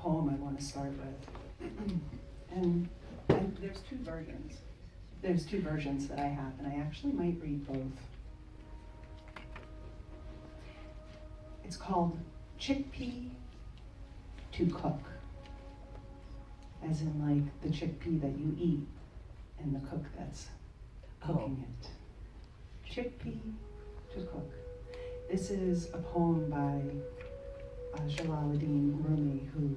poem I want to start with. and there's two versions. There's two versions that I have, and I actually might read both. It's called Chickpea to Cook, as in like the chickpea that you eat and the cook that's cooking it. Chickpea to Cook. This is a poem by Jalaluddin Rumi, who,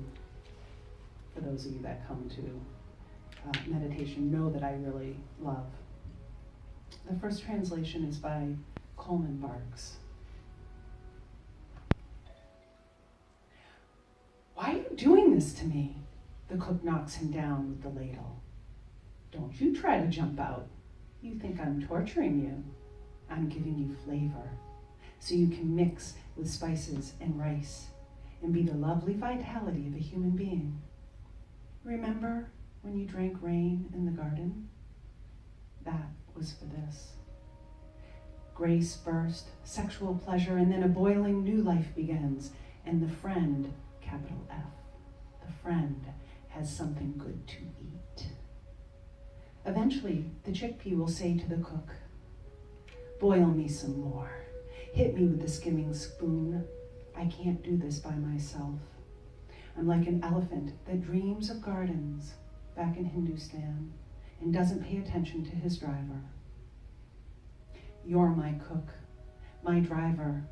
for those of you that come to meditation, know that I really love. The first translation is by Coleman Barks. Why are you doing this to me? The cook knocks him down with the ladle. Don't you try to jump out. You think I'm torturing you. I'm giving you flavor, so you can mix with spices and rice and be the lovely vitality of a human being. Remember when you drank rain in the garden? That was for this. Grace burst, sexual pleasure, and then a boiling new life begins, and the friend, capital F, the friend has something good to eat. Eventually, the chickpea will say to the cook, boil me some more. Hit me with the skimming spoon. I can't do this by myself. I'm like an elephant that dreams of gardens back in Hindustan and doesn't pay attention to his driver. You're my cook, my driver,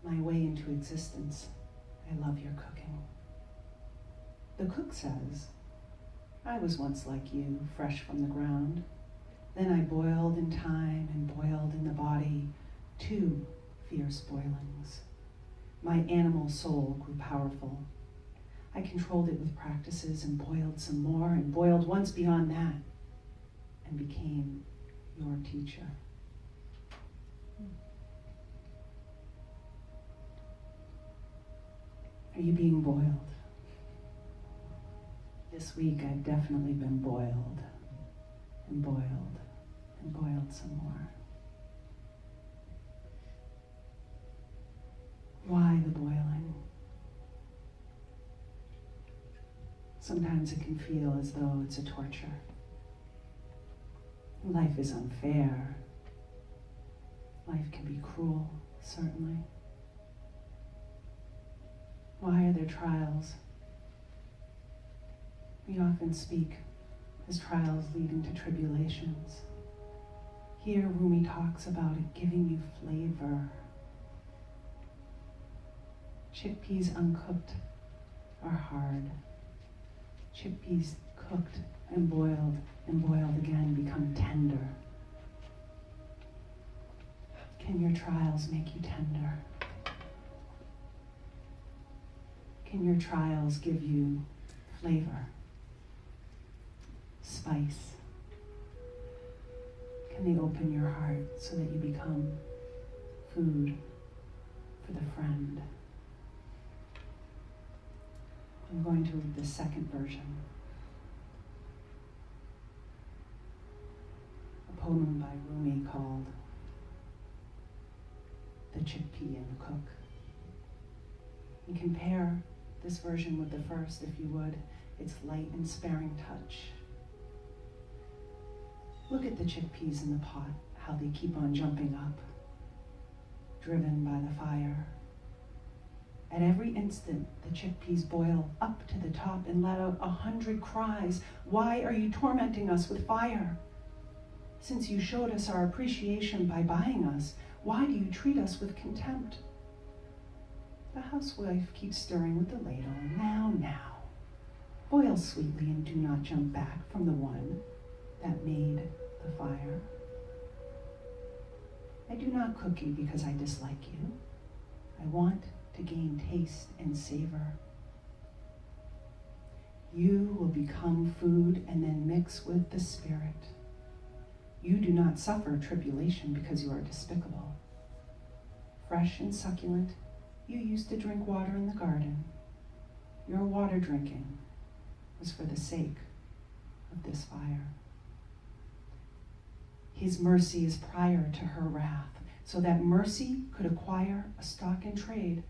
my way into existence. I love your cooking. The cook says, I was once like you, fresh from the ground. Then I boiled in time and boiled in the body 2 fierce boilings. My animal soul grew powerful. I controlled it with practices and boiled some more and boiled once beyond that and became your teacher. Are you being boiled? This week I've definitely been boiled and boiled and boiled some more. Why the boiling? Sometimes it can feel as though it's a torture. Life is unfair. Life can be cruel, certainly. Why are there trials? We often speak as trials leading to tribulations. Here, Rumi talks about it giving you flavor. Chickpeas uncooked are hard. Chickpeas cooked and boiled again become tender. Can your trials make you tender? Can your trials give you flavor, spice? Can they open your heart so that you become food for the friend? I'm going to read the second version. A poem by Rumi called The Chickpea and the Cook. And compare this version with the first, if you would. Its light and sparing touch. Look at the chickpeas in the pot, how they keep on jumping up, driven by the fire. At every instant, the chickpeas boil up to the top and let out 100 cries. Why are you tormenting us with fire? Since you showed us our appreciation by buying us, why do you treat us with contempt? The housewife keeps stirring with the ladle. Now. Boil sweetly and do not jump back from the one that made the fire. I do not cook you because I dislike you. I want to gain taste and savor. You will become food and then mix with the spirit. You do not suffer tribulation because you are despicable. Fresh and succulent, you used to drink water in the garden. Your water drinking was for the sake of this fire. His mercy is prior to her wrath, so that mercy could acquire a stock in trade,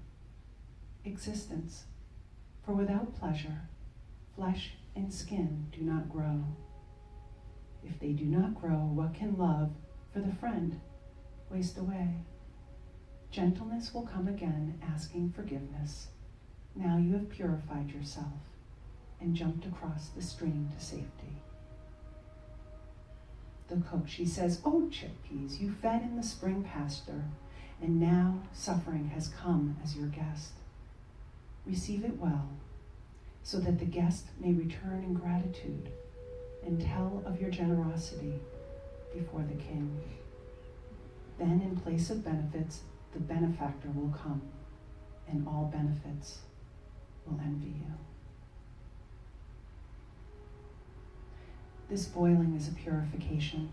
existence, For without pleasure, flesh and skin do not grow. If they do not grow, what can love for the friend waste away? Gentleness will come again, asking forgiveness. Now you have purified yourself and jumped across the stream to safety. The cook, she says, "Oh, chickpeas, you fed in the spring pasture, and now suffering has come as your guest. Receive it well, so that the guest may return in gratitude and tell of your generosity before the king. Then in place of benefits, the benefactor will come, and all benefits will envy you." This boiling is a purification.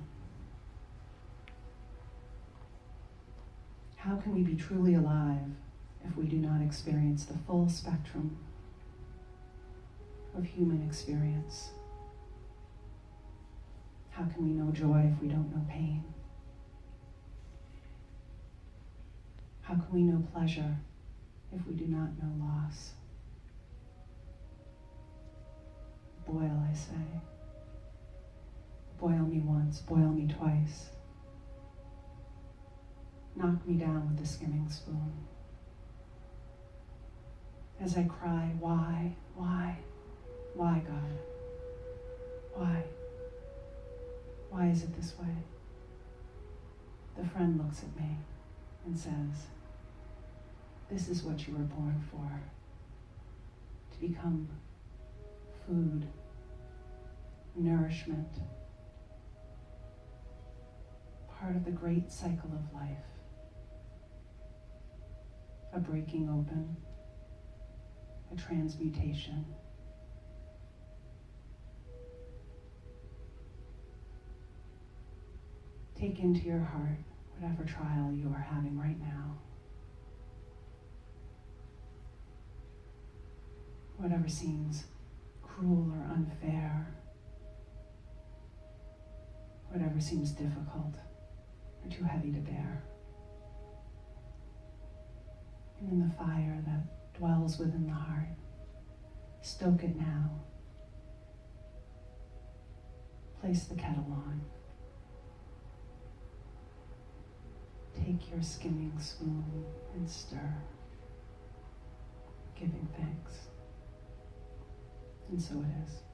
How can we be truly alive if we do not experience the full spectrum of human experience? How can we know joy if we don't know pain? How can we know pleasure if we do not know loss? Boil, I say. Boil me once, boil me twice. Knock me down with a skimming spoon. As I cry, why, God? Why? Why is it this way? The friend looks at me and says, "This is what you were born for, to become food, nourishment, part of the great cycle of life, a breaking open, a transmutation." Take into your heart whatever trial you are having right now, whatever seems cruel or unfair, whatever seems difficult or too heavy to bear. And in the fire that dwells within the heart, stoke it now. Place the kettle on. Take your skimming spoon and stir, giving thanks. And so it is.